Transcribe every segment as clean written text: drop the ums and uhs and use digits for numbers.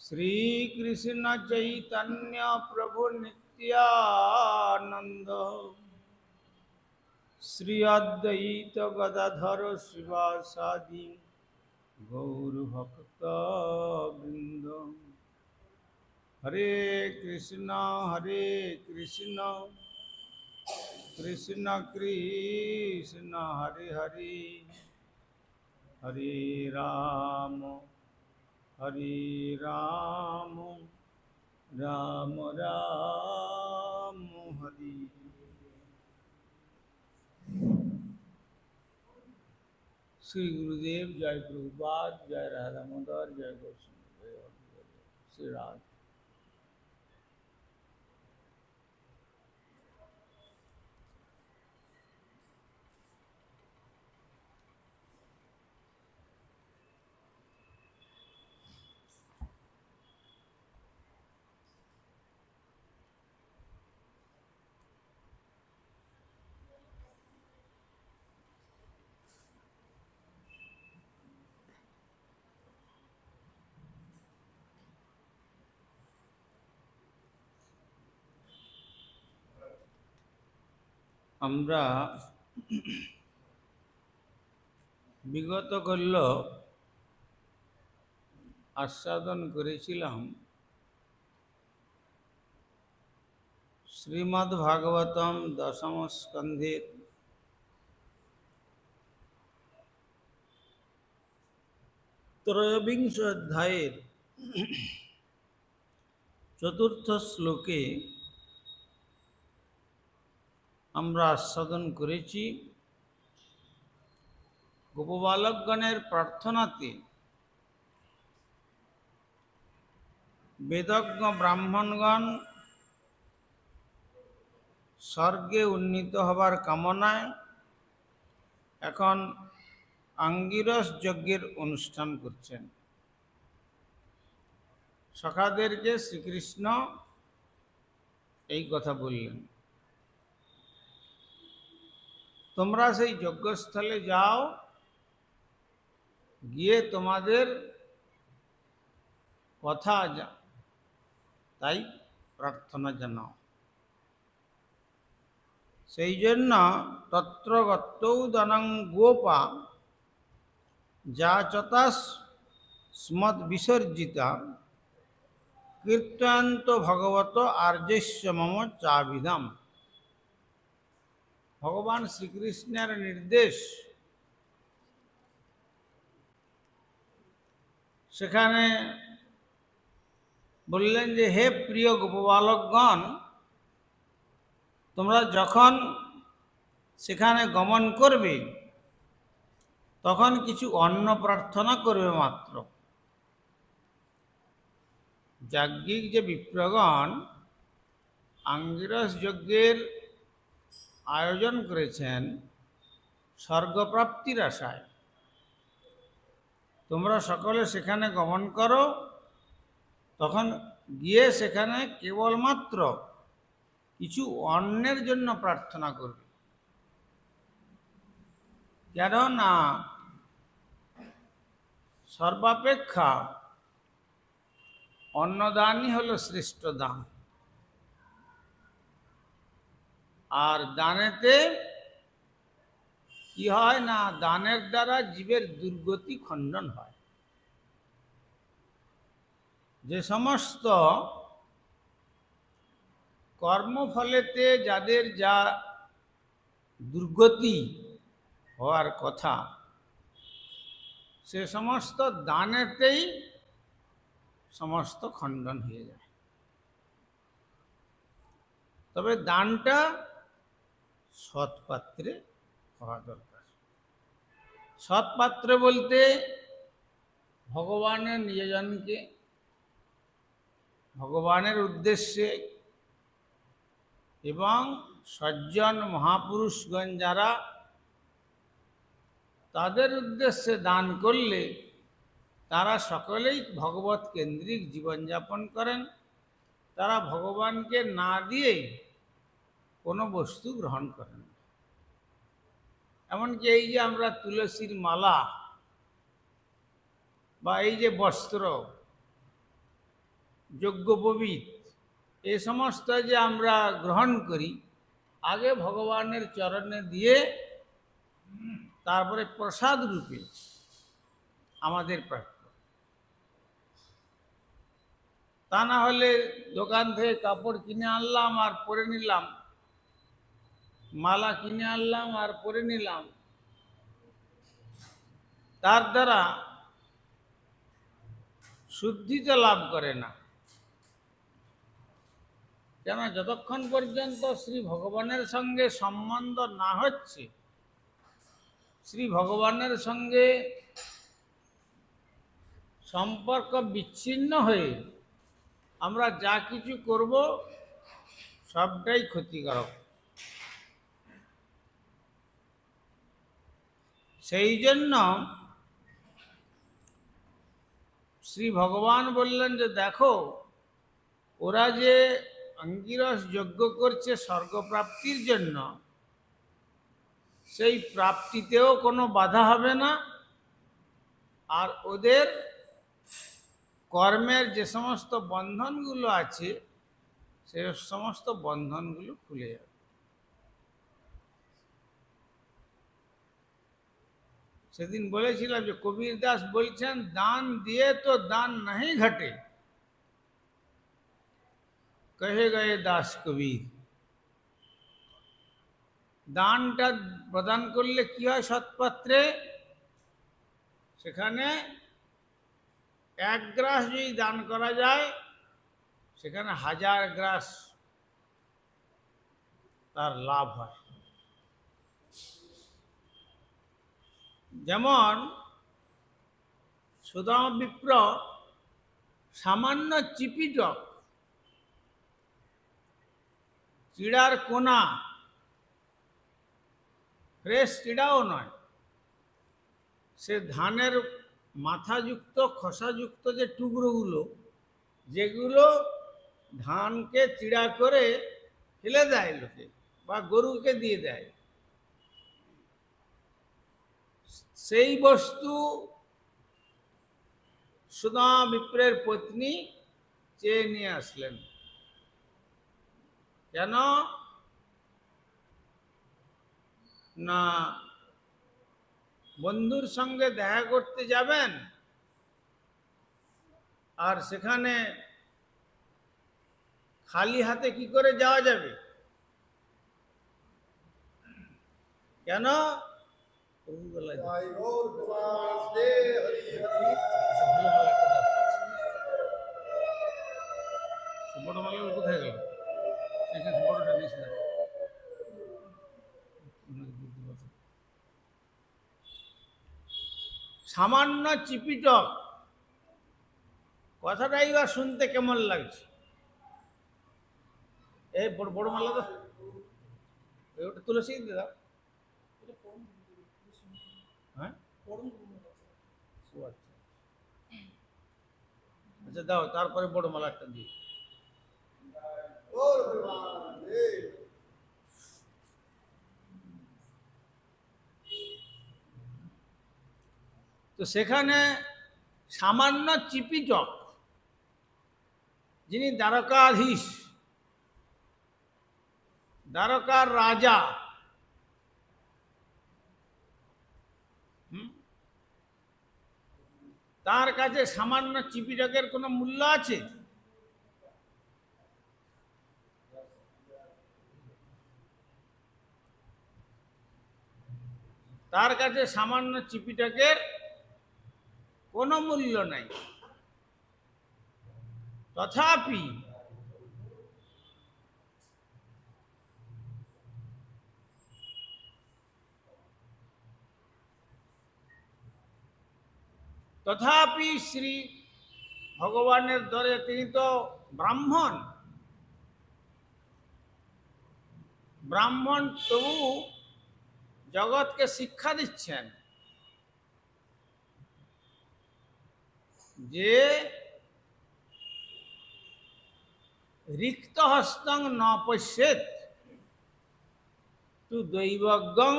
श्री कृष्ण चैतन्य प्रभु नित्यानंद श्री अद्वैत गदाधर शिवासादि गौर भक्त वृंद। हरे कृष्ण कृष्ण कृष्ण हरे हरे, हरे राम राम राम हरि। श्री गुरुदेव जय प्रभुपाद, जय राधा दामोदर, जय गोस्वामी, श्री राधे। আমরা বিগত কল্য আস্বাদন করেছিলাম শ্রীমদ্ ভাগবতম দশম স্কন্ধের ত্রয়োবিংশ অধ্যায়ের চতুর্থ শ্লোকে আমরা আস্বাদন করেছি গোপবালকগণের প্রার্থনাতে বেদজ্ঞ ব্রাহ্মণগণ স্বর্গে উন্নীত হবার কামনায় এখন আঙ্গিরস যজ্ঞের অনুষ্ঠান করছেন। সখাদেরকে শ্রীকৃষ্ণ এই কথা বললেন, তোমরা সেই যজ্ঞস্থলে যাও, গিয়ে তোমাদের কথা তাই প্রার্থনা জানাও। সেই জন্য তত্র গত্যৌ দনং গোপা যাচতা স্মদ বিসর্জিতা কীর্তয়ন্ত ভগবত আর্যস্য মম চাবিধাম। ভগবান শ্রীকৃষ্ণের নির্দেশ, সেখানে বললেন যে হে প্রিয় গোপবালকগণ, তোমরা যখন সেখানে গমন করবে তখন কিছু অন্ন প্রার্থনা করবে মাত্র। যাজ্ঞিক যে বিপ্রগণ আঙ্গিরস যজ্ঞের আয়োজন করেছেন স্বর্গপ্রাপ্তির আশায়, তোমরা সকলে সেখানে গমন করো, তখন গিয়ে সেখানে কেবলমাত্র কিছু অন্নের জন্য প্রার্থনা করবে। কেননা সর্বাপেক্ষা অন্নদানই হলো শ্রেষ্ঠ দান, আর দানেতে কি হয় না, দানের দ্বারা জীবের দুর্গতি খণ্ডন হয়। যে সমস্ত কর্মফলেতে যাদের যা দুর্গতি হওয়ার কথা, সে সমস্ত দানেতেই সমস্ত খণ্ডন হয়ে যায়। তবে দানটা সৎপাত্রে হওয়া দরকার। সৎপাত্রে বলতে ভগবানের নিয়োজনকে, ভগবানের উদ্দেশ্যে এবং সজ্জন মহাপুরুষগণ যারা, তাদের উদ্দেশ্যে দান করলে তারা সকলেই ভগবত কেন্দ্রিক জীবনযাপন করেন। তারা ভগবানকে না দিয়েই কোনো বস্তু গ্রহণ করেন। এমনকি এই যে আমরা তুলসীর মালা বা এই যে বস্ত্র, যজ্ঞোপবীত এ সমস্ত যে আমরা গ্রহণ করি, আগে ভগবানের চরণে দিয়ে তারপরে প্রসাদ রূপে আমাদের প্রাপ্য। তা না হলে দোকান থেকে কাপড় কিনে আনলাম আর পরে নিলাম, মালা কিনে আনলাম আর পরে নিলাম, তার দ্বারা শুদ্ধিতে লাভ করে না। কেন, যতক্ষণ পর্যন্ত শ্রী ভগবানের সঙ্গে সম্বন্ধ না হচ্ছে, শ্রী ভগবানের সঙ্গে সম্পর্ক বিচ্ছিন্ন হয়ে আমরা যা কিছু করব সবটাই ক্ষতিকারক। সেই জন্য শ্রী ভগবান বললেন যে দেখো, ওরা যে অঙ্গিরস যজ্ঞ করছে স্বর্গপ্রাপ্তির জন্য, সেই প্রাপ্তিতেও কোনো বাধা হবে না, আর ওদের কর্মের যে সমস্ত বন্ধনগুলো আছে সে সমস্ত বন্ধনগুলো খুলে যাবে। সেদিন বলেছিলাম যে কবীর দাস বলছেন, দান দিয়ে তো দান नहीं ঘটে, कहे गए দাস কবির। দানটা প্রদান করলে কি হয় সৎপাত্রে, সেখানে এক গ্রাস যদি দান করা যায় সেখানে 1000 গ্রাস তার লাভ হয়। যেমন সুদামা বিপ্র সামান্য চিপিটক চিড়ার কোনা, ফ্রেশ চিড়াও নয়, সে ধানের মাথাযুক্ত খোসাযুক্ত যে টুকরোগুলো, যেগুলো ধানকে চিড়া করে ফেলে দেয় লোকে বা গরুকে দিয়ে দেয়, সেই বস্তু সুদামা বিপ্রের পত্নী চেয়ে নিয়ে আসলেন। কেন না, বন্ধুর সঙ্গে দেখা করতে যাবেন আর সেখানে খালি হাতে কি করে যাওয়া যাবে? কেন? কোথায় গেল? সামান্য চিপিটক, কথাটাই বা শুনতে কেমন লাগছে? এই বড় বড় মালা তো ওটা তুলসী দিয়ে দাও। হ্যাঁ, আচ্ছা দাও, তারপরে বড় মালা একটা দিই। তো সেখানে সামান্য চিপিটক, যিনি দ্বারকাধীশ, দ্বারকার রাজা, তার কাছে সামান্য চিপিটকের কোনো মূল্য আছে? তার কাছে সামান্য চিপিটকের কোনো মূল্য নাই। তথাপি তথাপি শ্রী ভগবানের দরে, তিনি তো ব্রাহ্মণ, ব্রাহ্মণ তবু জগৎকে শিক্ষা দিচ্ছেন যে রিক্ত হস্তং ন পশ্যেৎ তু দৈবজ্ঞং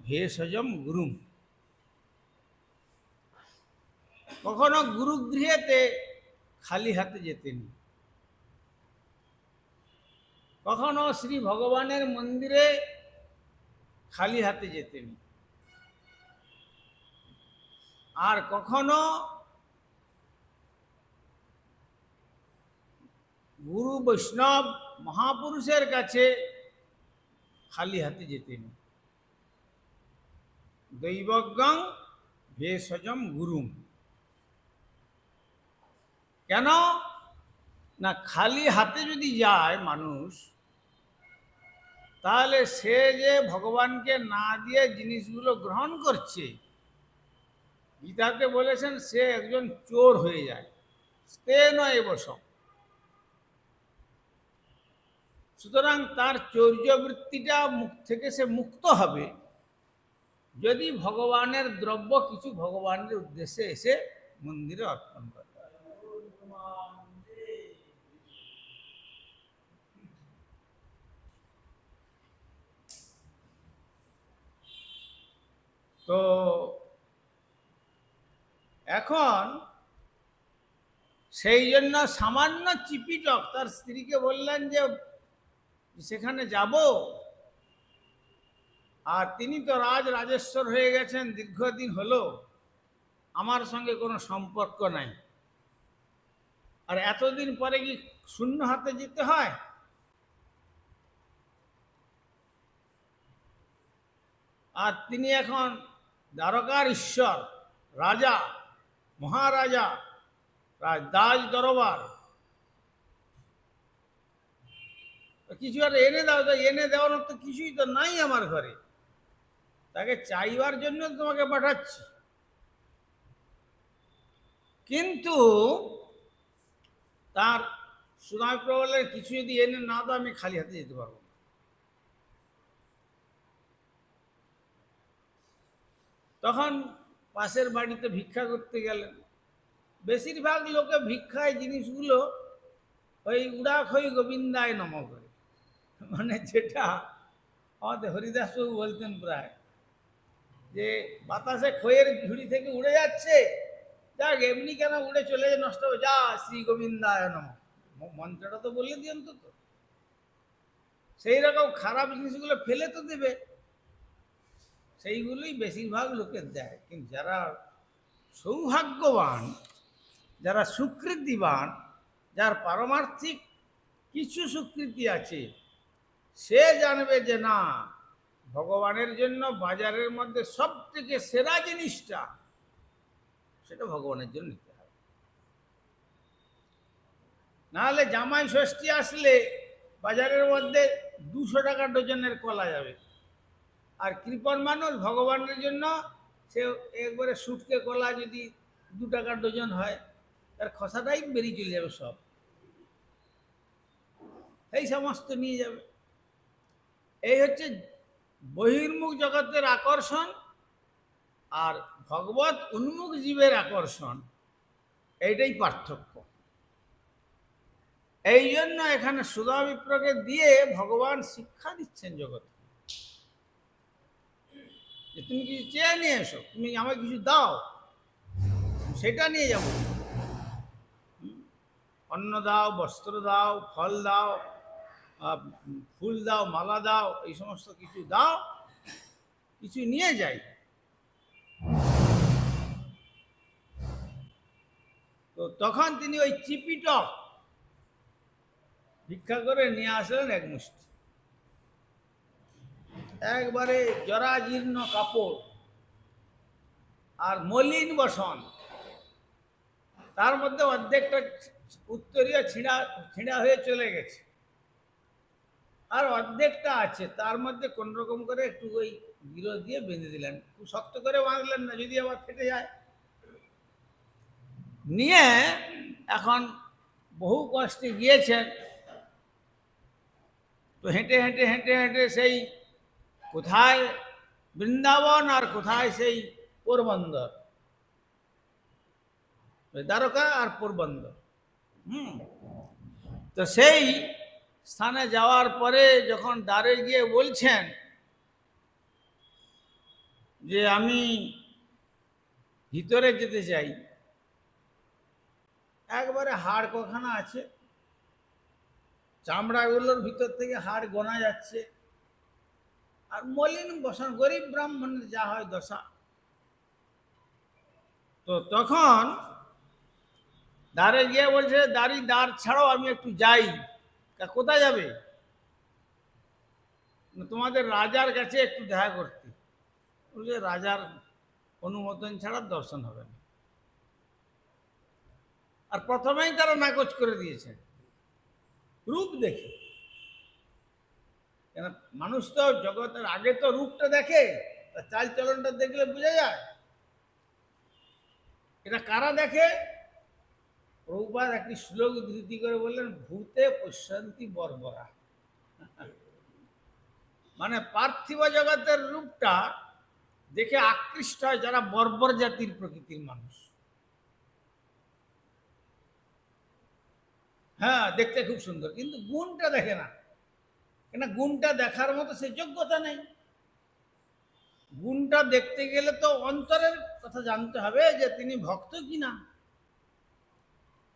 ভেষজম গুরুম। কখনো গুরুগৃহেতে খালি হাতে যেতেনি। কখনো শ্রী ভগবানের মন্দিরে খালি হাতে যেতেন, আর কখনো গুরু বৈষ্ণব মহাপুরুষের কাছে খালি হাতে যেতেন। দৈবজ্ঞং ভেষজম গুরুম। কেন না, খালি হাতে যদি যায় মানুষ, তাহলে সে যে ভগবানকে না দিয়ে জিনিসগুলো গ্রহণ করছে, গীতাতে বলেছেন সে একজন চোর হয়ে যায়। স্তেন এব সব। সুতরাং তার চৌর্যবৃত্তিটা মুখ থেকে সে মুক্ত হবে যদি ভগবানের দ্রব্য কিছু ভগবানের উদ্দেশ্যে এসে মন্দিরে অর্পণ করে। তো এখন সেই জন্য সামান্য চিপিটক তার স্ত্রীকে বললেন যে সেখানে যাব, আর তিনি তো রাজেশ্বর হয়ে গেছেন, দীর্ঘদিন হলো, আমার সঙ্গে কোনো সম্পর্ক নাই, আর এতদিন পরে কি শূন্য হাতে যেতে হয়? আর তিনি এখন দ্বারকার ঈশ্বর, রাজা, মহারাজা, দাস দরবার, কিছু আর এনে দাও। তো এনে দেওয়ার তো কিছুই তো নাই আমার ঘরে, তাকে চাইবার জন্য তোমাকে পাঠাচ্ছি। কিন্তু তার সুদামা প্রবলের কিছু যদি এনে না দাও, আমি খালি হাতে যেতে পারবো না। তখন পাশের বাড়িতে ভিক্ষা করতে গেলেন। বেশিরভাগ লোকে ভিক্ষায় জিনিসগুলো ওই উড়াখই গোবিন্দায় নম করে, মানে যেটা আমাদের হরিদাসবাবু বলতেন প্রায়, যে বাতাসে খইয়ের ঝুড়ি থেকে উড়ে যাচ্ছে, যাক এমনি কেন উড়ে চলে যায়, নষ্ট হবে, যা শ্রী গোবিন্দায় নম, মন্ত্রটা তো বলে দিই অন্তত। সেই রকম খারাপ জিনিসগুলো ফেলে তো দেবে, সেইগুলোই বেশিরভাগ লোকের দেয়। কিন্তু যারা সৌভাগ্যবান, যারা সুকৃতিবান, যার পারমার্থিক কিছু সুকৃতি আছে, সে জানবে যে না, ভগবানের জন্য বাজারের মধ্যে সব থেকে সেরা জিনিসটা, সেটা ভগবানের জন্য নিতে হবে। নাহলে জামাই ষষ্ঠী আসলে বাজারের মধ্যে 200 টাকা ডজনের কলা যাবে, আর কৃপণ মানুষ ভগবানের জন্য সে একবারে শুটকে কলা যদি 2 টাকা ডজন হয়, তার খসাটাই বেরিয়ে চলে যাবে সব, এই সমস্ত নিয়ে যাবে। এই হচ্ছে বহির্মুখ জগতের আকর্ষণ আর ভগবত উন্মুখ জীবের আকর্ষণ, এইটাই পার্থক্য। এই জন্য এখানে সুধা বিপ্রকে দিয়ে ভগবান শিক্ষা দিচ্ছেন জগৎকে, যে তুমি কিছু চেয়ে নিয়ে এসো, তুমি আমাকে কিছু দাও, সেটা নিয়ে যাব। অন্ন দাও, বস্ত্র দাও, ফল দাও, ফুল দাও, মালা দাও, এই সমস্ত কিছু দাও, কিছু নিয়ে যাই। তো তখন তিনি ওই চিপিটক ভিক্ষা করে নিয়ে আসলেন এক মুষ্টি, একবারে জরাজীর্ণ কাপড় আর মলিন বসন, তার মধ্যে অর্ধেকটা উত্তরীয় ছিঁড়া ছিঁড়া হয়ে চলে গেছে, আর অর্ধেকটা আছে, তার মধ্যে কোন রকম করে একটু ওই গিরো দিয়ে বেঁধে দিলেন, খুব শক্ত করে বাঁধলেন না, যদি আবার ফেটে যায়। নিয়ে এখন বহু কষ্টে গিয়েছেন, তো হেঁটে হেঁটে হেঁটে হেঁটে সেই কোথায় বৃন্দাবন আর কোথায় সেই পোরবন্দর, দ্বারকা আর পোরবন্দর। তো সেই স্থানে যাওয়ার পরে যখন দ্বারে গিয়ে বলছেন যে আমি ভিতরে যেতে চাই, একবারে হাড় কখানা আছে, চামড়াগুলোর ভিতর থেকে হাড় গোনা যাচ্ছে, আর মলিন বসন, গরিব ব্রাহ্মণের যা হয় দশা। তো তখন দ্বারে গিয়ে বলছে, দ্বার ছাড়ো, আমি একটু যাই। কোথায় যাবে? তোমাদের রাজার কাছে একটু দেখা করতে। বলছে রাজার অনুমোদন ছাড়া দর্শন হবে না। আর প্রথমেই তারা নাকচ করে দিয়েছে রূপ দেখে। কেন, মানুষ তো জগতের আগে তো রূপটা দেখে, তার চাল চলনটা দেখলে বোঝা যায়। এটা কারা দেখে? প্রভুপাদ একটি শ্লোক ধৃতি করে বললেন, ভূতে পশ্যন্তি বর্বরা। মানে পার্থিব জগতের রূপটা দেখে আকৃষ্ট হয় যারা বর্বর জাতির প্রকৃতির মানুষ। হ্যাঁ, দেখতে খুব সুন্দর, কিন্তু গুণটা দেখে না। কেন, গুণটা দেখার মতো সে যোগ্যতা নেই। গুণটা দেখতে গেলে তো অন্তরের কথা জানতে হবে যে তিনি ভক্ত কিনা।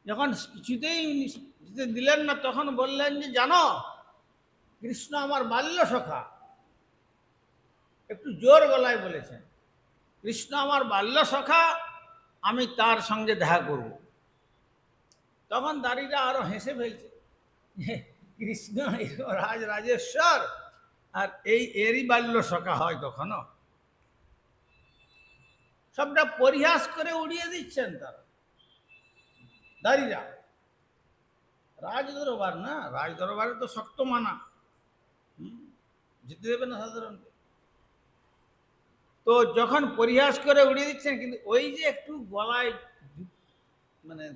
যখন কিছুতেই দিলেন না, তখন বললেন যে জানো, কৃষ্ণ আমার বাল্য সখা। একটু জোর গলায় বলেছেন, কৃষ্ণ আমার বাল্য সখা, আমি তার সঙ্গে দেখা করব। তখন দাঁড়িয়ে আরো হেসে ফেলছে, কৃষ্ণ রাজেশ্বর, আর এরই বাল্য সখা হয় কখনো? সবটা পরিহাস করে উড়িয়ে দিচ্ছেন তারা। দাঁড়িয়ে রাজ দরবার না, রাজ দরবারে তো শক্ত মানা, যেতে দেবে না সাধারণকে। তো যখন পরিহাস করে উড়িয়ে দিচ্ছেন, কিন্তু ওই যে একটু গলায় মানে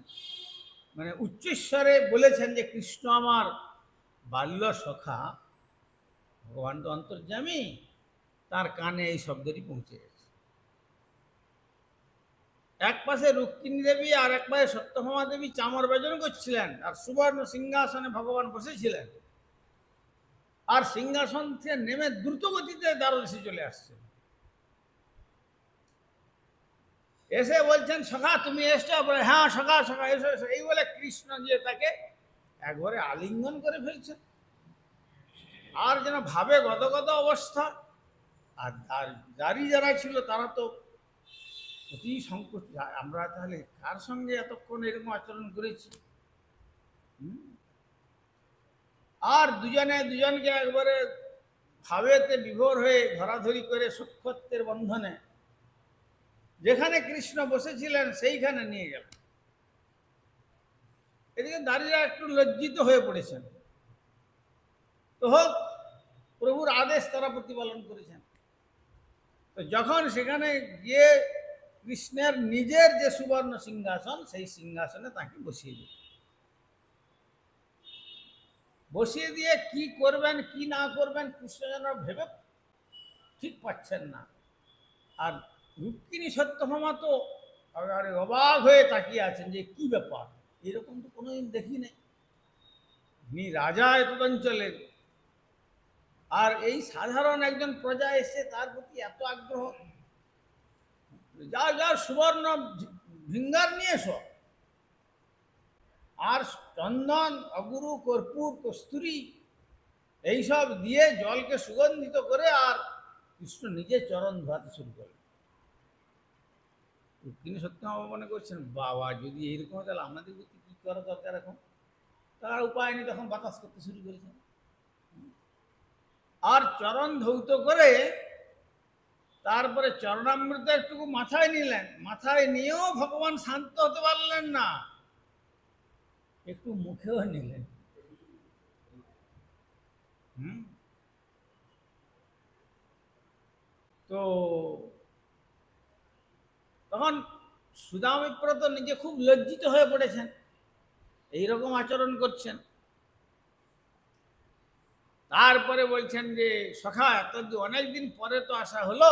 মানে উচ্চস্বরে বলেছেন যে কৃষ্ণ আমার বাল্য সখা, ভগবান তো অন্তর্যামী, তার কানে এই শব্দটি পৌঁছে গেছে। এক পাশে রুক্মিণী দেবী আর এক পাশে সত্যভামা দেবী চামর বেজন করছিলেন, আর সুবর্ণ সিংহাসনে ভগবান বসেছিলেন। আর সিংহাসন থেকে নেমে দ্রুত গতিতে দ্বারদেশে চলে আসছেন। এসে বলছেন, সখা তুমি এসছো? হ্যাঁ সখা, সখা এসো এসো। এই বলে কৃষ্ণ যে তাকে একবারে আলিঙ্গন করে ফেলছেন, আর যেন ভাবে গদগদ অবস্থা। আর যারই যারা ছিল তারা তো অতি সংকোচ, আমরা তাহলে কার সঙ্গে এতক্ষণ এরকম আচরণ করেছি। আর দুজনকে একবারে ভাবেতে বিভোর হয়ে ধরাধরি করে সূক্ষ্মত্বের বন্ধনে যেখানে কৃষ্ণ বসেছিলেন সেইখানে নিয়ে গেলেন। এদিকে দাঁড়িয়ে একটু লজ্জিত হয়ে পড়েছেন। তো হোক, প্রভুর আদেশ তারা প্রতিপালন করেছেন। তো যখন সেখানে গিয়ে কৃষ্ণের নিজের যে সুবর্ণ সিংহাসন, সেই সিংহাসনে তাকে বসিয়ে দিয়ে কি করবেন কি না করবেন কৃষ্ণ যেন ভেবে ঠিক পাচ্ছেন না। আর রুক্মিণী সত্যভামা তো অবাক হয়ে তাকিয়ে আছেন যে কি ব্যাপার, এরকম তো কোনোদিন দেখি নেই। ইনি রাজা এত অঞ্চলের, আর এই সাধারণ একজন প্রজা এসে তার প্রতি এত আগ্রহ। যা সুবর্ণ ভিঙ্গার নিয়ে এসো, আর চন্দন, অগুরু, কর্পূর, কস্তুরী এইসব দিয়ে জলকে সুগন্ধিত করে আর কৃষ্ণ নিজে চরণ ধোয়াতে শুরু করলেন। তিনি সত্যভামা মনে করছেন, বাবা যদি এইরকম, তাহলে আমাদের কি করা দরকার এখন? তার উপায় নেই, তখন বাতাস করতে শুরু করেছেন। আর চরণ ধৌত করে তারপরে চরণামৃত একটুকু মাথায় নিলেন। মাথায় নিয়েও ভগবান শান্ত হতে পারলেন না, একটু মুখেও নিলেন। তো তখন সুদামিত্র তো নিজে খুব লজ্জিত হয়ে পড়েছেন, এইরকম আচরণ করছেন। তারপরে বলছেন যে সখা, এত অনেকদিন পরে তো আসা হলো,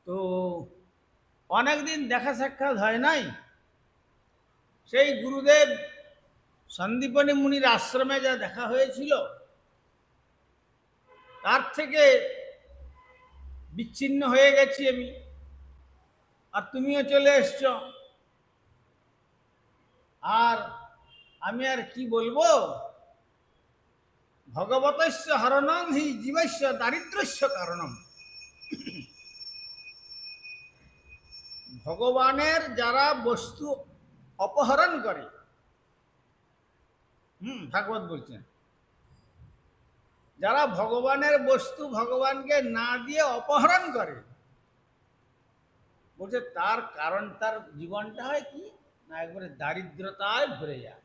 তো অনেকদিন দেখা সাক্ষাৎ হয় নাই। সেই গুরুদেব সন্দীপনী মুনির আশ্রমে যা দেখা হয়েছিল, তার থেকে বিচ্ছিন্ন হয়ে গেছি আমি, আর তুমিও চলে এসছ। আর আমি আর কি বলবো। ভগবতস্য হরণং হি জীবস্য দারিদ্র্যস্য কারণম। ভগবানের যারা বস্তু অপহরণ করে, ভাগবত বলছেন, যারা ভগবানের বস্তু ভগবানকে না দিয়ে অপহরণ করে, বলছে তার কারণ তার জীবনটা হয় কি না একবারে দারিদ্রতায় ভরে যায়।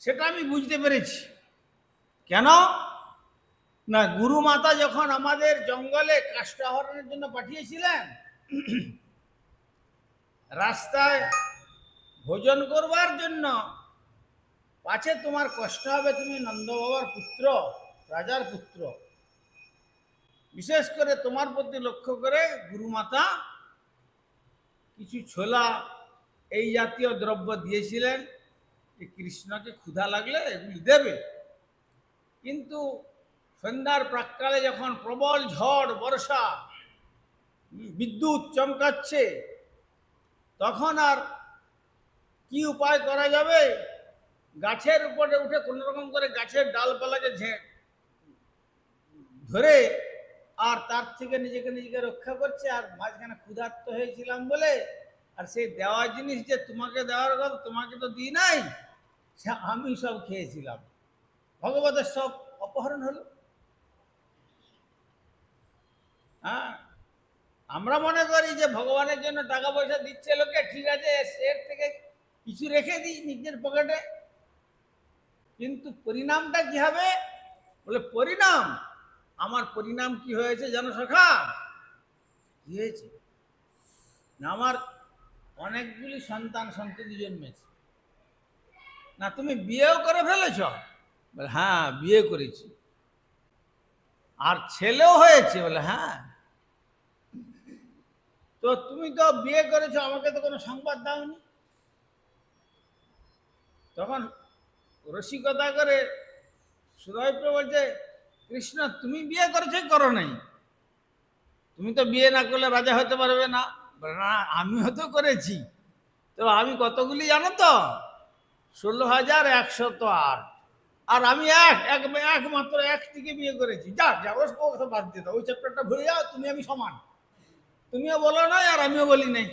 সেটা আমি বুঝতে পেরেছি। কেন না, গুরু মাতা যখন আমাদের জঙ্গলে কাষ্ঠ আহরণের জন্য পাঠিয়েছিলেন, রাস্তায় ভোজন করবার জন্য, পাছে তোমার কষ্ট হবে, তুমি নন্দ বাবার পুত্র, রাজার পুত্র, বিশেষ করে তোমার প্রতি লক্ষ্য করে গুরু মাতা কিছু ছোলা এই জাতীয় দ্রব্য দিয়েছিলেন, কৃষ্ণকে ক্ষুধা লাগলে এগুলি দেবে। কিন্তু সন্ধ্যার প্রাক্কালে যখন প্রবল ঝড় বর্ষা, বিদ্যুৎ চমকাচ্ছে, তখন আর কি উপায় করা যাবে, গাছের উপরে উঠে কোন রকম করে গাছের ডালপালাকে ধরে আর তার থেকে নিজেকে রক্ষা করছে। আর মাঝখানে ক্ষুধার্ত হয়েছিলাম বলে, আর সেই দেওয়া জিনিস যে তোমাকে দেওয়ার কথা, তোমাকে তো দিই নাই, আমি সব খেয়েছিলাম। ভগবতের সব অপহরণ হলো। হ্যাঁ, আমরা মনে করি যে ভগবানের জন্য টাকা পয়সা দিচ্ছে লোকে, ঠিক আছে, এর থেকে কিছু রেখে দিই নিজের পকেটে। কিন্তু পরিণামটা কি হবে? বলে পরিণাম, আমার পরিণাম কি হয়েছে জানো সখা? কি হয়েছে না, আমার অনেকগুলি সন্তান সন্ততি জন্মেছে। না তুমি বিয়েও করে ফেলেছ? বলে হ্যাঁ বিয়ে করেছি। আর ছেলেও হয়েছে? বলে হ্যাঁ। তো তুমি তো বিয়ে করেছো, আমাকে তো কোনো সংবাদ দাওনি। তখন রসিকতা করে সুধৈপ্র বলছে, কৃষ্ণ তুমি বিয়ে করেছো করো নাই? তুমি তো বিয়ে না করলে রাজা হতে পারবে না। না আমিও তো করেছি। তো আমি কতগুলি জানো তো? 16,108। আর আমি একমাত্র একটিকে বিয়ে করেছি। যা ওর কথা বাদ দিয়ে দাও, ওই চ্যাপ্টারটা ভুলে যাও। তুমি আমি সমান, তুমিও বলো নাই আর আমিও বলি নাই।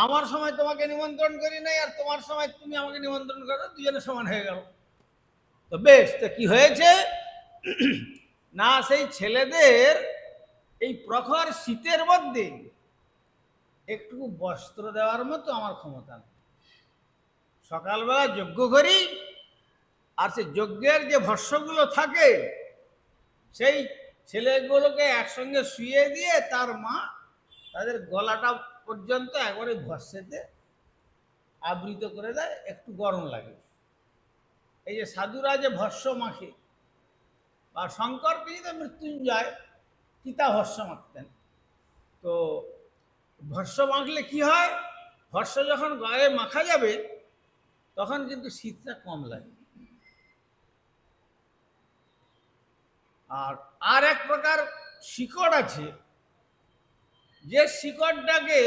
আমার সময় তোমাকে নিমন্ত্রণ করি নাই, আর তোমার সময় তুমি আমাকে নিমন্ত্রণ করো, দুজনে সমান হয়ে গেল। তো বেশ, তো কি হয়েছে না, সেই ছেলেদের এই প্রখর শীতের মধ্যে একটু বস্ত্র দেওয়ার মতো আমার ক্ষমতা নেই। সকালবেলা যজ্ঞ করি, আর সেই যজ্ঞের যে ভস্যগুলো থাকে, সেই ছেলেগুলোকে একসঙ্গে শুয়ে দিয়ে তার মা তাদের গলাটা পর্যন্ত একবারে ভস্যেতে আবৃত করে দেয়, একটু গরম লাগে। এই যে সাধুরা যে ভস্য মাখে, বা শঙ্কর তিনি তো মৃত্যুঞ্জয় চিতা ভস্য মাখতেন। তো ভস্য মাখলে কি হয়, ভস্য যখন গায়ে মাখা যাবে তখন কিন্তু শীতটা কম লাগে। আর এক প্রকার শিকড় আছে, যে শিকড়টাকে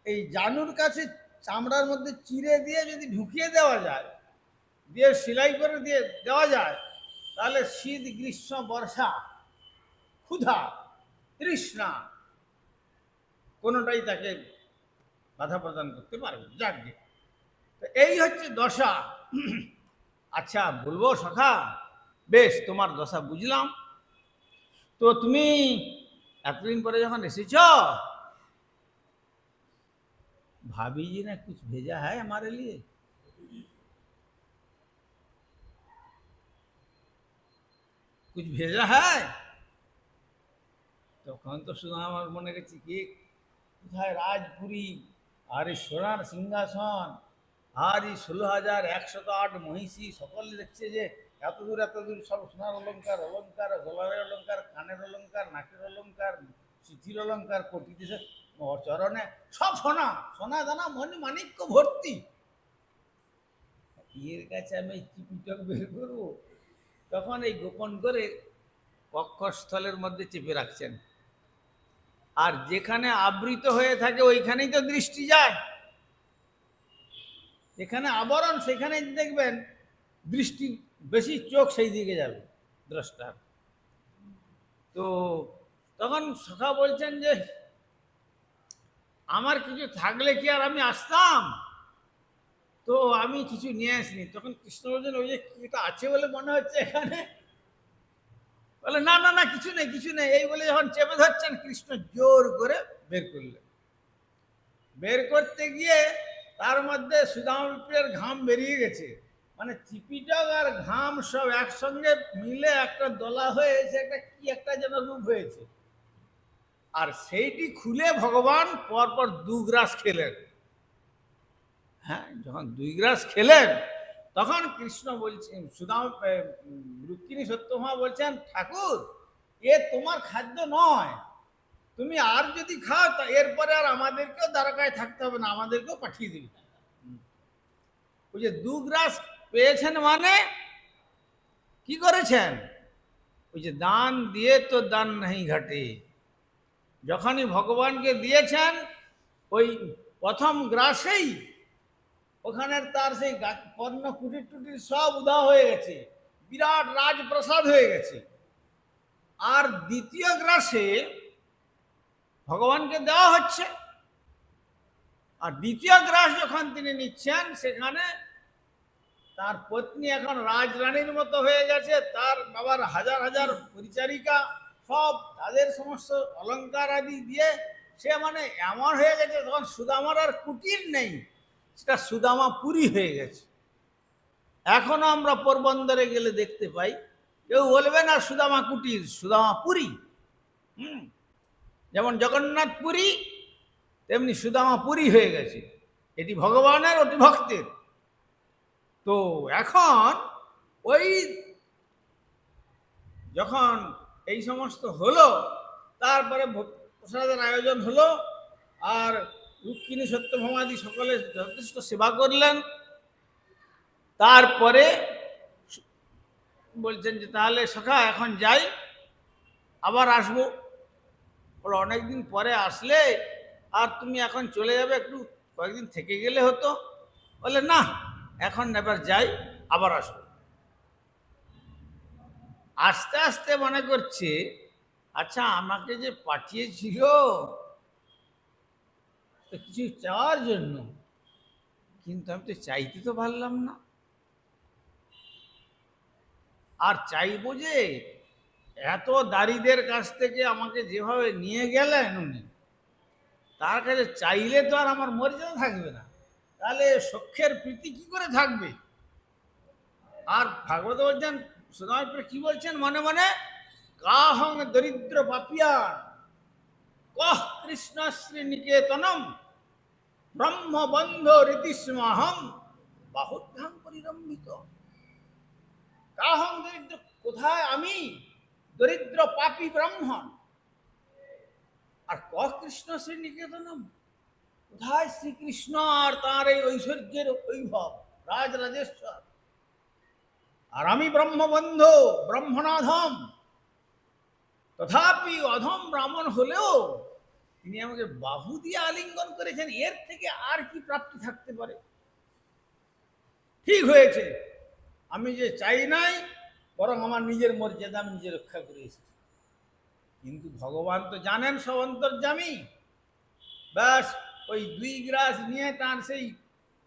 এই জানুর কাছে চামড়ার মধ্যে চিরে দিয়ে যদি ঢুকিয়ে দেওয়া যায়, দিয়ে সেলাই করে দিয়ে দেওয়া যায়, তাহলে শীত গ্রীষ্ম বর্ষা ক্ষুধা তৃষ্ণা কোনোটাই তাকে বাধা প্রদান করতে পারবে। যাকে তো এই হচ্ছে দশা। আচ্ছা বলবো সখা, বেশ তোমার দশা বুঝলাম। তো তুমি এতদিন পরে যখন এসেছ, भाभी जी ने कुछ भेजा है हमारे लिए? कुछ भेजा है? তখন তো শুধু আমার মনে গেছে কি কোথায় রাজপুরী, আর এই সোনার সিংহাসন, আর এই 16,108 মহিষী, সকলে দেখছে যে এত দূর সব সোনার অলঙ্কার, অলঙ্কার, গলার অলঙ্কার, কানের অলঙ্কার, নাকের অলঙ্কার, চিঠির অলঙ্কার, কোটিতে চরণে সব সোনা, সোনা দানা মণি মাণিক্য ভর্তি। এর কাছে আমি চিপিটক বের করবো, তখন এই গোপন করে কক্ষস্থলের মধ্যে চেপে রাখছেন। আর যেখানে আবৃত হয়ে থাকে ওইখানেই তো দৃষ্টি যায়। যেখানে আবরণ সেখানে দেখবেন দৃষ্টি বেশি, চোখ সেই দিকে যাবে দ্রষ্টার। তো তখন সখা বলছেন যে আমার কিছু থাকলে কি আর আমি আসতাম, তো আমি কিছু নিয়ে আসিনি। তখন কৃষ্ণ বলছেন ওই যে এটা আছে বলে মনে হচ্ছে এখানে। বলে না না না, কিছু নেই কিছু নেই, এই বলে যখন চেপে ধরছেন কৃষ্ণ জোর করে বের করলেন। বের করতে গিয়ে তার মধ্যে সুদামা বিপ্রের ঘাম বেরিয়ে গেছে, মানে চিপিটক আর ঘাম সব একসঙ্গে মিলে একটা দলা হয়েছে, একটা কি একটা যেন রূপ হয়েছে। আর সেইটি খুলে ভগবান পরপর 2 গ্রাস খেলেন। হ্যাঁ, যখন 2 গ্রাস খেলেন তখন কৃষ্ণ বলছেন, রুক্মিণী সত্যভামা বলছেন, ঠাকুর এ তোমার খাদ্য নয়, তুমি আর যদি খাও তা এরপরে আর আমাদেরকেও দ্বারকায় থাকতে হবে না, আমাদেরকেও পাঠিয়ে দিবি। ওই যে 2 গ্রাস পেয়েছেন মানে কি করেছেন, ওই যে দান দিয়ে তো দান নেই ঘটে, যখনই ভগবানকে দিয়েছেন ওই প্রথম গ্রাসেই ওখানের তার সেই পর্ণ কুটির টুটির সব উদা হয়ে গেছে, বিরাট রাজপ্রসাদ হয়ে গেছে। আর দ্বিতীয় গ্রাসে ভগবানকে দেওয়া হচ্ছে, আর দ্বিতীয় গ্রাস যখন তিনি নিচ্ছেন সেখানে তার পত্নী এখন রাজরানীর মতো হয়ে গেছে, তার বাবার হাজার হাজার পরিচারিকা, সব তাদের সমস্ত অলংকার আদি দিয়ে সে মানে এমন হয়ে গেছে, তখন সুদামার আর কুটির নেই, সেটা সুদামাপুরী হয়ে গেছে। এখনো আমরা পোরবন্দরে গেলে দেখতে পাই, কেউ বলবে না সুদামা কুটির, সুদামাপুরী। যেমন জগন্নাথপুরী তেমনি সুদামাপুরী হয়ে গেছে, এটি ভগবানের অতি ভক্তের। তো এখন ওই যখন এই সমস্ত হলো, তারপরে প্রসাদের আয়োজন হলো, আর রুক্মিণী সত্যভামাদি সকলে যথেষ্ট সেবা করলেন। তারপরে বলছেন যে তাহলে সখা এখন যাই, আবার আসবো। বলো অনেকদিন পরে আসলে আর তুমি এখন চলে যাবে, একটু কয়েকদিন থেকে গেলে হতো। বলে না, এখন এবার যাই, আবার আসবো। আস্তে আস্তে মনে করছে, আচ্ছা আমাকে যে পাঠিয়েছিল তো কিছু চাওয়ার জন্য, কিন্তু আমি তো চাইতে তো পারলাম না, আর চাইবো যে এত দারিদের কাছ থেকে আমাকে যেভাবে নিয়ে গেলেন উনি, তার কাছে চাইলে তো আর আমার মর্যাদা থাকবে না, তাহলে সখ্যের প্রীতি কি করে থাকবে। আর ভাগবত বলছেন, সুদামার কি বলছেন মনে মনে, কাহং দরিদ্র পাপিয়ান কহ কৃষ্ণ শ্রী নিকেতনম ব্রহ্মবন্ধ রীতিস্মাহম বাহুভ্যাং পরিরম্ভিত। কাহং দরিদ্র, কোথায় আমি দরিদ্র পাপী ব্রাহ্মণ, আর কহ কৃষ্ণ শ্রী নিকেতনম, কোথায় শ্রীকৃষ্ণ আর তার এই ঐশ্বর্যের বৈভব, রাজরাজেশ্বর, আর আমি ব্রহ্মবন্ধ ব্রহ্মনাধম, তথাপি অধম ব্রাহ্মণ হলেও তিনি আমাকে বাহু দিয়ে আলিঙ্গন করেছেন, এর থেকে আর কি প্রাপ্তি থাকতে পারে। ঠিক হয়েছে, আমি যে চাই নাই, বরং আমার নিজের মর্যাদা আমি নিজে রক্ষা করে এসেছি। কিন্তু ভগবান তো জানেন সব অন্তর্যামী, ব্যাস ওই 2 গ্রাস নিয়ে তার সেই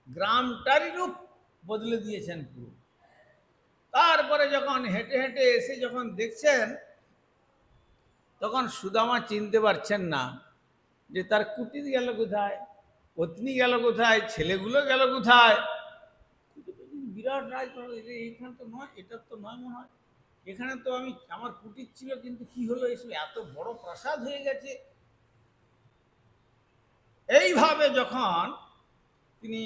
গ্রামটারই রূপ বদলে দিয়েছেন পুরো। তারপরে যখন হেঁটে হেঁটে এসে যখন দেখছেন, তখন সুদামা চিনতে পারছেন না যে তার কুটির গেল কোথায়, পত্নী গেল কোথায়, ছেলেগুলো গেল কোথায়। বিরাট রাজপ্রাসাদ, এইখানে তো নয়, এটা তো নয় মনে হয়, এখানে তো আমি আমার কুটির ছিল, কিন্তু কি হলো এসব এত বড় প্রাসাদ হয়ে গেছে। এইভাবে যখন তিনি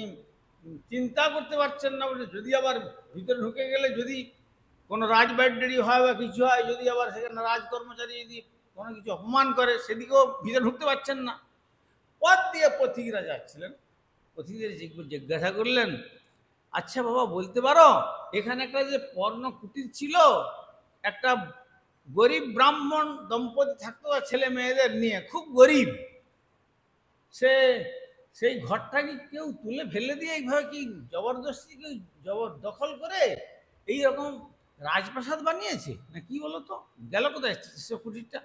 চিন্তা করতে পারছেন না, বলছে যদি আবার ভিতরে ঢুকে গেলে যদি কোনো রাজবাড়ি হয় বা কিছু হয়, যদি আবার সেখানে রাজকর্মচারী যদি কোনো কিছু অপমান করে, সেদিকেও ভিতরে ঢুকতে পারছেন না। পথ দিয়ে পথিকরা যাচ্ছিলেন, পথিকদের জিজ্ঞাসা করলেন, আচ্ছা বাবা বলতে পারো এখানে একটা যে পর্ণ কুটির ছিল, একটা গরিব ব্রাহ্মণ দম্পতি থাকতো ছেলে মেয়েদের নিয়ে, খুব গরিব, সে সেই ঘরটা কি কেউ তুলে ফেলে দিয়ে এইভাবে কি জবরদস্তি কেউ জবরদখল করে এইরকম রাজপ্রাসাদ বানিয়েছে না কি বলতো? গেল কোথায় সে কুটিরটা?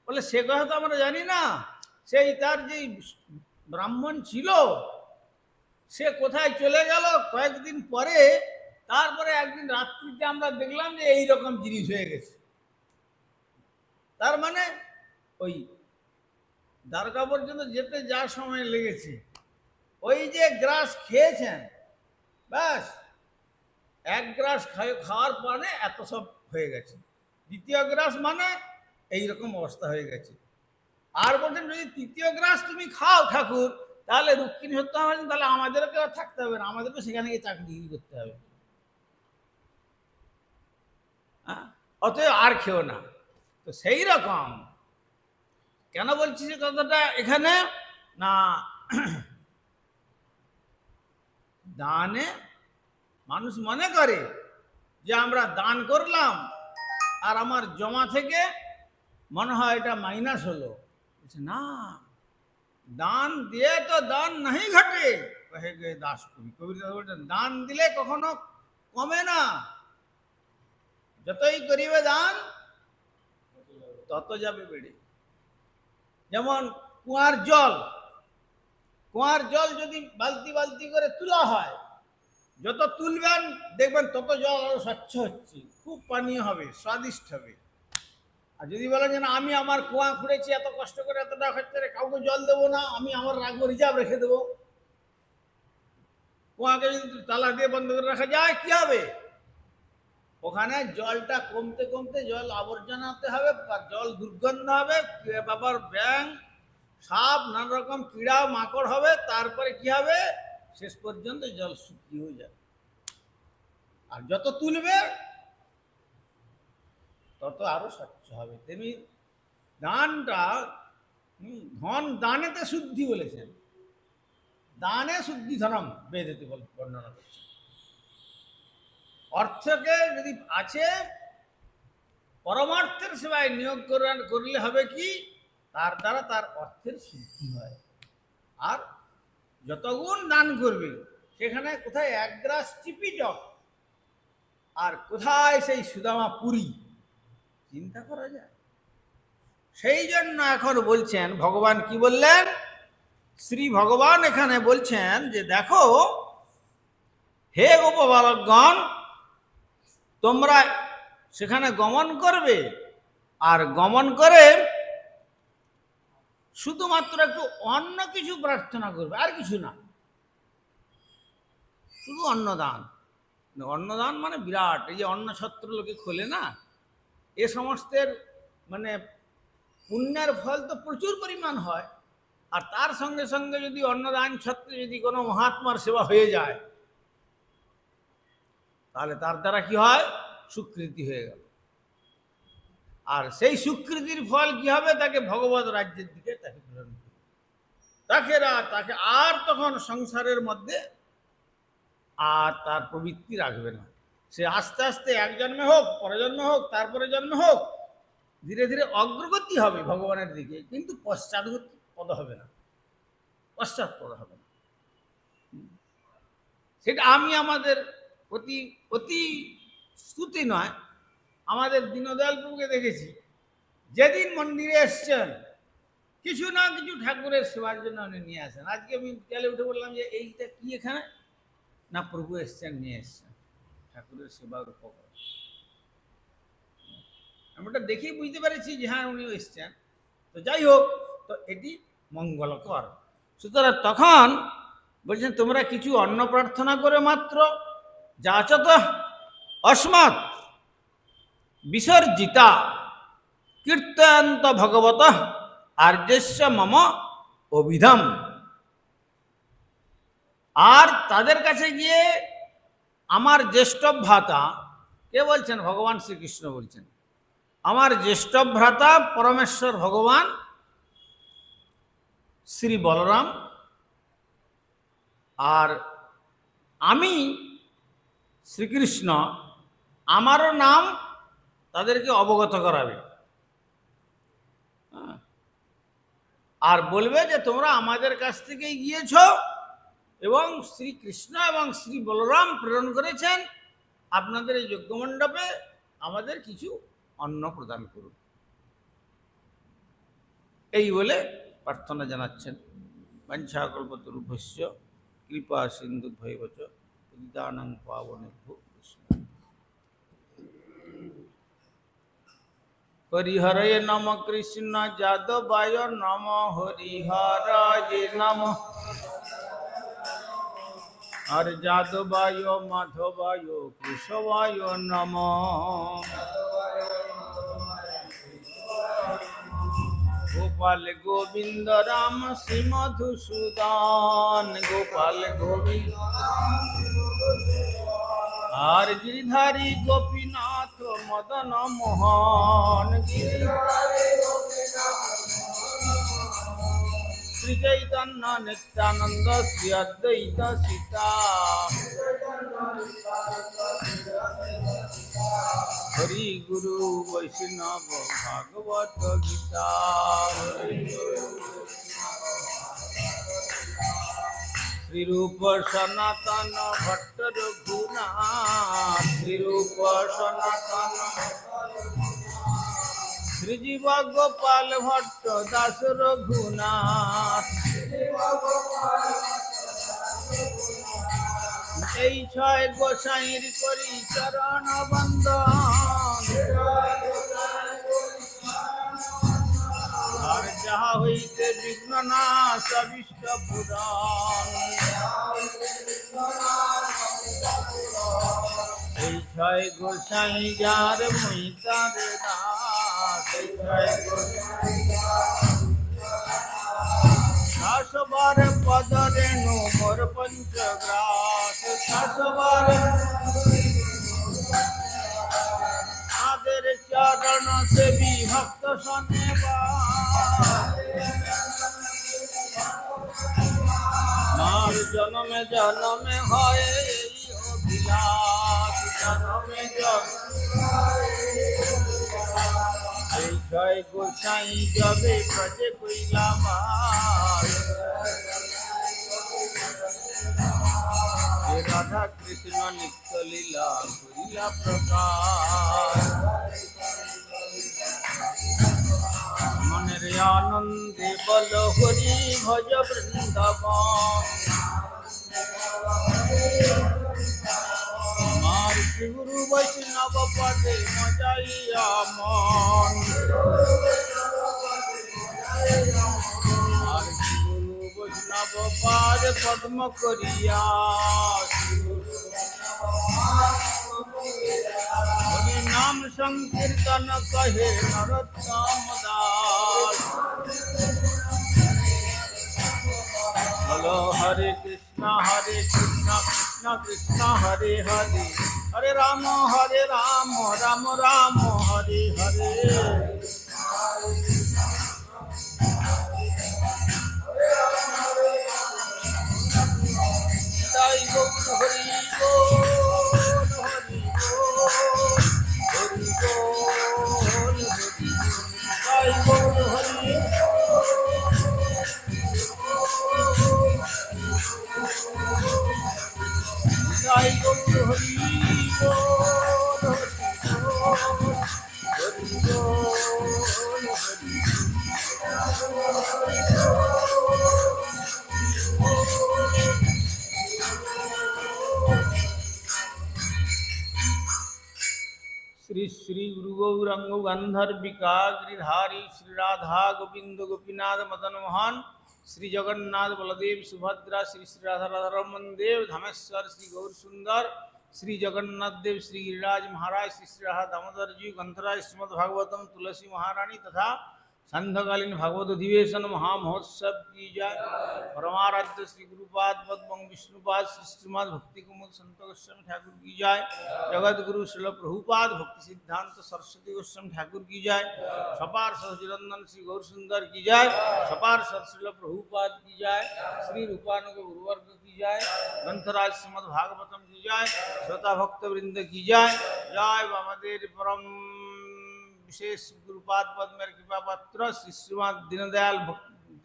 বলে সে কথা তো আমরা জানি না। সেই তার যে ব্রাহ্মণ ছিল সে কোথায় চলে গেল কয়েকদিন পরে, তারপরে একদিন রাত্রিতে আমরা দেখলাম যে এইরকম জিনিস হয়ে গেছে। তার মানে ওই দ্বারকা পর্যন্ত যেতে যা সময় লেগেছে, ওই যে গ্রাস খেয়েছেন, ব্যাস এক গ্রাস খাওয়ার পরে এত সব হয়ে গেছে। দ্বিতীয় গ্রাস মানে এইরকম অবস্থা হয়ে গেছে। আর বলছেন যদি তৃতীয় গ্রাস তুমি খাও ঠাকুর, তাহলে রুক্মিণী হত্যা হবে, তাহলে আমাদেরকে আর থাকতে হবে না, আমাদেরকে সেখানে গিয়ে চাকরি করতে হবে, অতএব আর খেও না। তো সেই রকম কেন বলছি যে কথাটা এখানে না, দানে মানুষ মনে করে যে আমরা দান করলাম আর আমার জমা থেকে মনে হয় এটা মাইনাস হলো। না, দান দিয়ে তো দান नहीं ঘটে, কহে গে দাস কবি। কবিতা বলছেন দান দিলে কখনো কমে না, যতই করিবে দান তত যাবে বেড়ে। যেমন কুয়ার জল যদি বালতি বালতি করে তোলা হয়, যত তুলবেন দেখবেন তত জল আরো স্বচ্ছ হচ্ছে, খুব পানীয় হবে, স্বাদিষ্ট হবে। আর যদি বলেন যে না আমি আমার কুয়া খুঁড়েছি এত কষ্ট করে, এতটা খরচা করে, কাউকে জল দেবো না, আমি আমার রাখবো, রিজার্ভ রেখে দেবো, কুয়াকে যদি তালা দিয়ে বন্ধ করে রাখা যায় কি হবে? ওখানে জলটা কমতে কমতে জল আবর্জনাতে হবে, জল দুর্গন্ধ হবে, বাবার ব্যাং সাপ নানা রকম কীড়া মাকড় হবে, তারপরে কি হবে? শেষ পর্যন্ত জল শুকিয়ে হয়ে যাবে। আর যত তুলবে তত আরো স্বচ্ছ হবে। তেমনি দানটা, ধন দানেতে শুদ্ধি বলেছেন, দানে শুদ্ধি ধনম বেদেতে বর্ণনা করছেন। অর্থকে যদি আছে পরমার্থের সেবায় নিয়োগ করলে হবে কি, তার দ্বারা তার অর্থের শুদ্ধি হয়। আর যত গুণ দান করবে সেখানে কোথায় এক গ্রাস চিপিটক আর কোথায় সেই সুদামা পুরী, চিন্তা করা যায়। সেই জন্য এখন বলছেন ভগবান কি বললেন, শ্রী ভগবান এখানে বলছেন যে দেখো হে গোপবালকগণ, তোমরা সেখানে গমন করবে, আর গমন করে শুধুমাত্র একটু অন্য কিছু প্রার্থনা করবে, আর কিছু না, শুধু অন্নদান। অন্নদান মানে বিরাট, এই যে অন্ন ছত্র লোকে খোলে না, এ সমস্তের মানে পুণ্যের ফল তো প্রচুর পরিমাণ হয়। আর তার সঙ্গে সঙ্গে যদি অন্নদান ছত্রে যদি কোনো মহাত্মার সেবা হয়ে যায়, তাহলে তার দ্বারা কি হয়? স্বীকৃতি হয়ে গেল। আর সেই স্বীকৃতির ফল কি হবে? তাকে ভগবত রাজ্যের দিকে তাকে প্রেরণ করবে, তাকে আর তখন সংসারের মধ্যে আর তার প্রবৃত্তি রাখবে না। সে আস্তে আস্তে এক জন্মে হোক, পরে জন্মে হোক, তারপরে জন্মে হোক, ধীরে ধীরে অগ্রগতি হবে ভগবানের দিকে, কিন্তু পশ্চাৎগতি পদ হবে না, পশ্চাৎপদ হবে না। সেটা আমি আমাদের অতি স্তুতি নয়, আমাদের দীনদয়াল প্রভুকে দেখেছি, যেদিন মন্দিরে এসছেন কিছু না কিছু ঠাকুরের সেবার জন্য উনি নিয়ে আসেন। আজকে আমি বিকালে উঠে বললাম যে এইটা কি এখানে, না প্রভু এসছেন, নিয়ে এসছেন ঠাকুরের সেবার উপকার। আমি ওটা দেখেই বুঝতে পেরেছি যে হ্যাঁ উনিও এসছেন। তো যাই হোক, তো এটি মঙ্গলকর। সুতরাং তখন বলছেন তোমরা কিছু অন্ন প্রার্থনা করে মাত্র, যাচত অস্মাৎ বিসর্জিতা কীর্তয়ন্ত ভগবত আর্যস্য মম অভিধম। আর তাদের কাছে গিয়ে আমার জ্যেষ্ঠ ভ্রাতা, কে বলছেন? ভগবান শ্রীকৃষ্ণ বলছেন, আমার জ্যেষ্ঠ ভ্রাতা পরমেশ্বর ভগবান শ্রী বলরাম আর আমি শ্রীকৃষ্ণ, আমারও নাম তাদেরকে অবগত করাবে। আর বলবে যে তোমরা আমাদের কাছ থেকে গিয়েছ এবং শ্রীকৃষ্ণ এবং শ্রী বলরাম প্রেরণ করেছেন, আপনাদের এই যজ্ঞমণ্ডপে আমাদের কিছু অন্ন প্রদান করুন। এই বলে প্রার্থনা জানাচ্ছেন। বাঞ্ছাকল্পতরুভ্যশ্চ কৃপা সিন্ধুভ্যৈবচ পতিতানাং পাবনেভ্যো বৈষ্ণবেভ্যো। হরিহরয়ে নম কৃষ্ণ যাদবায় নম হরিহরয়ে নম আর যাদবায় মাধবায় কেশবায় নম। গোপাল গোবিন্দ রাম শ্রী মধুসূদন, গোপাল গোবিন্দ আর গিরিধারী গোপীনাথ মদন মোহন। শ্রী চৈতন্য নিত্যানন্দ শ্রী অদ্বৈত সীতা, হরি গুরু বৈষ্ণব ভাগবত গীতা। শ্রীরূপ সনাতন ভট্ট রঘুনাথ, শ্রীরূপ সনাতন শ্রীজীব গোপাল ভট্ট দাস রঘুনাথ। এই ছয় গোসাইর করি চরণ বন্দন, আর যাহা হইতে বিঘ্ন নাশ অভীষ্ট পূরণ। এই ছয় গোসাই যার মুই তার দাস, এই ছয় শাসবার পদ রেণু মোর পঞ্চগ্রাস, শাসবার আদের চরণ সেবী ভক্ত শোনেবার। মার জনমে জনমে হয় এই অভিলাষ, জনমে এই ছয় গোসাই যাবে ব্রজে কইলাম। রাধা কৃষ্ণ নিত্য লীলা করিলা প্রকাশ, মনের আনন্দে বল হরি ভজ বৃন্দাবন। আমার গুরু বৈষ্ণব পদে মজাইয়া মন, আর গুরু বৈষ্ণব পাদ পদ্ম করিয়া। হরি নাম সংকীর্তন কহে নরোত্তম দাস। বলো হরে কৃষ্ণ কৃষ্ণ কৃষ্ণ হরে হরে, হরে রাম রাম রাম হরে হরে। তাই গৌর হরি বল, হরি বল, হরি বল, তাই গৌর হরি তাই গৌর হরি বল, হরি বল, হরি শ্রী শ্রী গুরু গৌরাঙ্গ গান্ধর্বিকা গিরিধারী শ্রী রাধা গোবিন্দ গোপীনাথ মদন মোহন, শ্রী জগন্নাথ বলদেব সুভদ্রা শ্রী শ্রী রাধা রাধারমন দেব धामेश्वर श्री गौर सुंदर, श्री जगन्नाथ देव श्री गिरिराज महाराज श्री श्री राधा दामोदर जी ग्रंथराज श्रीमद भागवतम तुलसी महारानी तथा संध्याकालीन भागवत अधिवेशन महामहोत्सव की जय। परमाराध्य श्री गुरुपाद पद्म विष्णुपाद श्री श्रीमद भक्ति कुमुद संत गोस्वामी ठाकुर की जय। जगत गुरु श्रील प्रभुपाद भक्ति सिद्धांत सरस्वती गोस्वामी ठाकुर की जय। सपार सचिरंदन श्री गौर सुंदर की जय। सपार श्रील प्रभुपाद की जय। श्री रूपानुग गुरुवर्ग की जय। ग्रंथराज श्रीमद भागवतम की जय। श्रोता भक्त वृंद की जय। जय वामदेव परम विशेष गुरुपाद पद्म कृपा पात्र श्री श्रीमद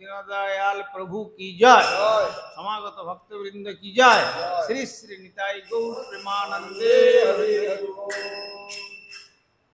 दीनदयाल प्रभु की जय, समागत भक्तवृंद की जय, श्री श्री निताई गौर प्रेमानंदे हरि।